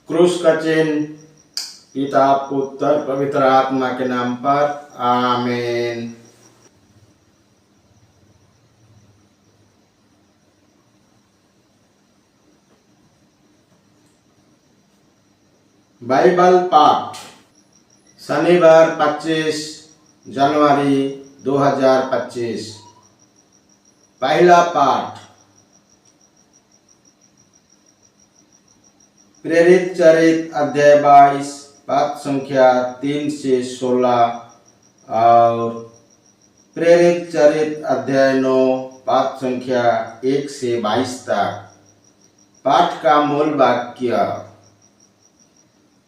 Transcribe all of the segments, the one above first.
क्रूस का चिन्ह पिता पुत्र पवित्र आत्मा के नाम पर आमीन। बाइबल पाठ शनिवार 25 जनवरी 2025। पहला पाठ प्रेरित चरित अध्याय 22 पद संख्या 3 से 16 और प्रेरित चरित अध्याय 9 पद संख्या 1 से 22 तक। पाठ का मूल वाक्य,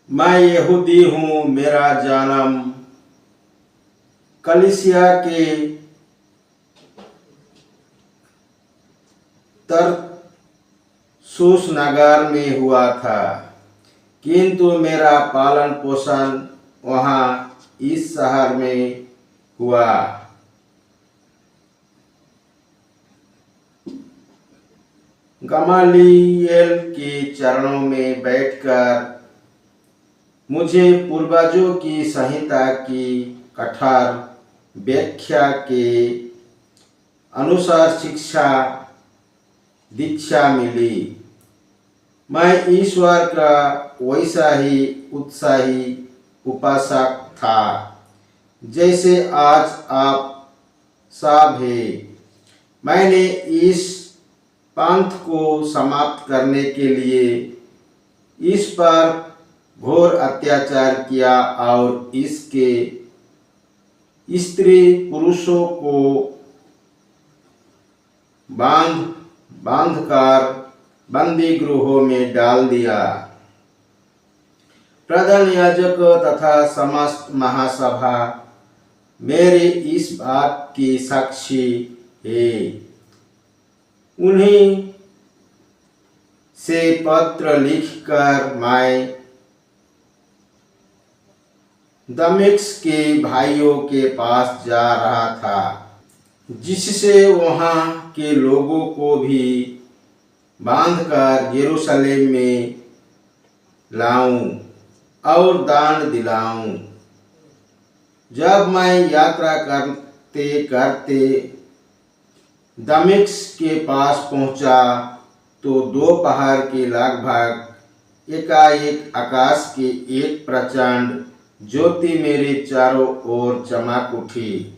मैं यहूदी हूँ, मेरा जन्म कलीसिया के तरसुस नगर में हुआ था, किंतु मेरा पालन पोषण वहाँ इस शहर में हुआ। गमालिएल के चरणों में बैठकर मुझे पूर्वजों की संहिता की कठोर व्याख्या के अनुसार शिक्षा दीक्षा मिली। मैं ईश्वर का वैसा ही उत्साही उपासक था जैसे आज आप सब हैं। मैंने इस पंथ को समाप्त करने के लिए इस पर घोर अत्याचार किया और इसके स्त्री पुरुषों को बांधकर बंदी गृहों में डाल दिया। प्रधान याजक तथा समस्त महासभा मेरे इस बात की साक्षी है। उन्हीं से पत्र लिखकर मैं दमिश्क के भाइयों के पास जा रहा था, जिससे वहाँ के लोगों को भी बांधकर यरूशलेम में लाऊं और दान दिलाऊं। जब मैं यात्रा करते करते दमिश्क के पास पहुंचा तो दोपहर के लगभग एकाएक आकाश की एक प्रचंड ज्योति मेरे चारों ओर चमक उठी।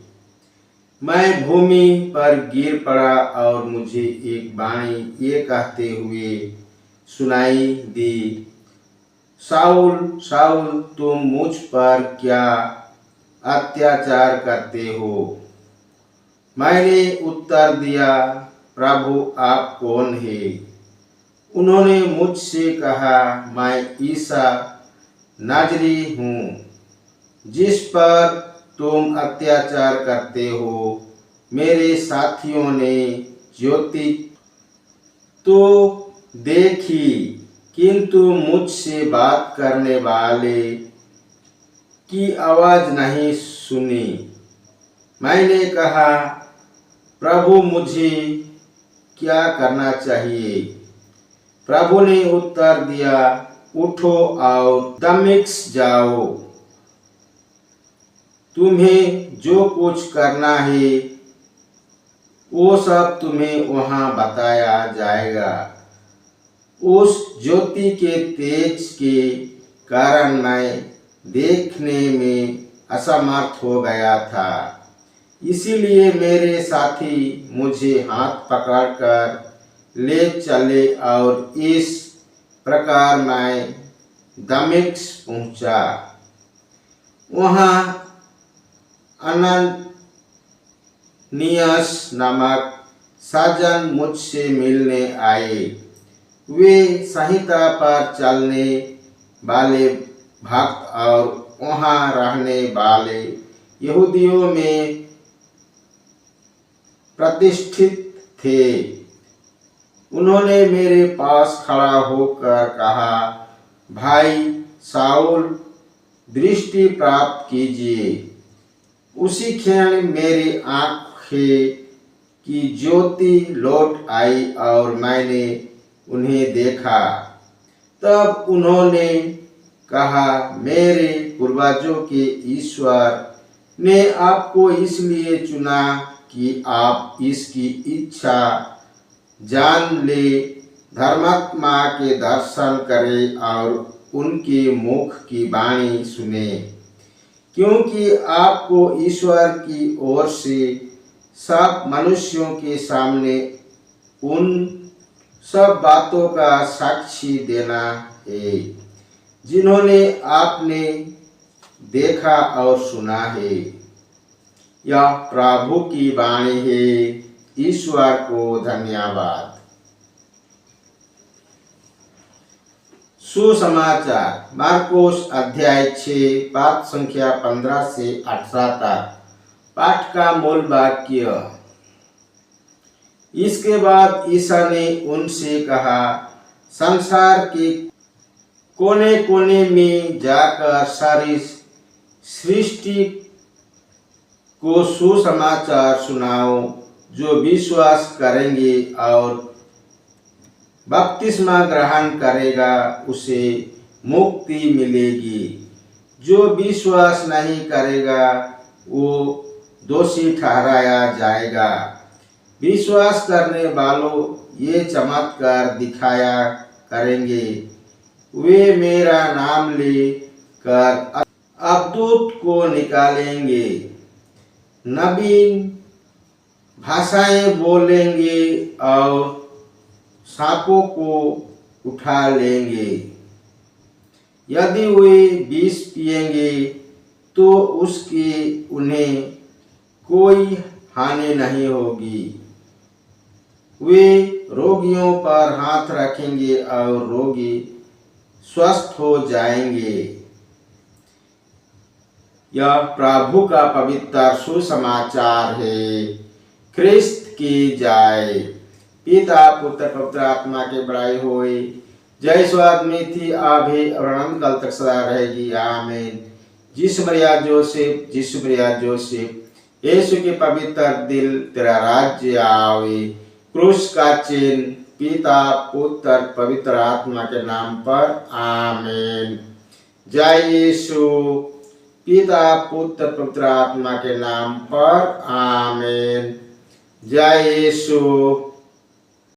मैं भूमि पर गिर पड़ा और मुझे एक वाणी ये कहते हुए सुनाई दी, शाऊल शाऊल, तुम मुझ पर क्या अत्याचार करते हो? मैंने उत्तर दिया, प्रभु आप कौन है? उन्होंने मुझसे कहा, मैं ईसा नाजरी हूँ, जिस पर तुम अत्याचार करते हो। मेरे साथियों ने ज्योति तो देखी, किंतु मुझसे बात करने वाले की आवाज नहीं सुनी। मैंने कहा, प्रभु मुझे क्या करना चाहिए? प्रभु ने उत्तर दिया, उठो और दमिश्क जाओ। तुम्हें जो कुछ करना है वो सब तुम्हें वहाँ बताया जाएगा। उस ज्योति के तेज के कारण मैं देखने में असमर्थ हो गया था, इसीलिए मेरे साथी मुझे हाथ पकड़कर ले चले और इस प्रकार मैं दमिश्क पहुंचा। वहाँ अननियास नामक सज्जन मुझसे मिलने आए। वे संहिता पर चलने वाले भक्त और वहाँ रहने वाले यहूदियों में प्रतिष्ठित थे। उन्होंने मेरे पास खड़ा होकर कहा, भाई शाऊल, दृष्टि प्राप्त कीजिए। उसी क्षण मेरी आँखें की ज्योति लौट आई और मैंने उन्हें देखा। तब उन्होंने कहा, मेरे पूर्वजों के ईश्वर ने आपको इसलिए चुना कि आप इसकी इच्छा जान ले, धर्मात्मा के दर्शन करें और उनके मुख की वाणी सुने, क्योंकि आपको ईश्वर की ओर से सब मनुष्यों के सामने उन सब बातों का साक्षी देना है जिन्होंने आपने देखा और सुना है। यह प्रभु की वाणी है। ईश्वर को धन्यवाद। सुसमाचार मार्कोस अध्याय 6 पाठ संख्या 15 से 18 तक। पाठ का मूल वाक्य। इसके बाद ईसा ने उनसे कहा, संसार के कोने कोने में जाकर सारी सृष्टि को सुसमाचार सुनाओ। जो विश्वास करेंगे और बपतिस्मा ग्रहण करेगा उसे मुक्ति मिलेगी। जो विश्वास नहीं करेगा वो दोषी ठहराया जाएगा। विश्वास करने वालों ये चमत्कार दिखाया करेंगे। वे मेरा नाम लेकर अबदूत को निकालेंगे, नवीन भाषाएं बोलेंगे और सांपों को उठा लेंगे। यदि वे विष पिएंगे तो उसकी उन्हें कोई हानि नहीं होगी। वे रोगियों पर हाथ रखेंगे और रोगी स्वस्थ हो जाएंगे। यह प्रभु का पवित्र सुसमाचार है। ख्रिस्त की जय। पिता पुत्र पवित्र आत्मा के बड़ाई होए। जय स्वाद में थी आभे और अनंत काल तक सदा रहेगी। आमीन। जिस मरिया जोसेफ यीशु के पवित्र दिल तेरा राज्य आवे। क्रूस का चिन्ह पिता पुत्र पवित्र आत्मा के नाम पर। आमीन। जय यीशु। पिता पुत्र पवित्र आत्मा के नाम पर। आमीन। जय यीशु।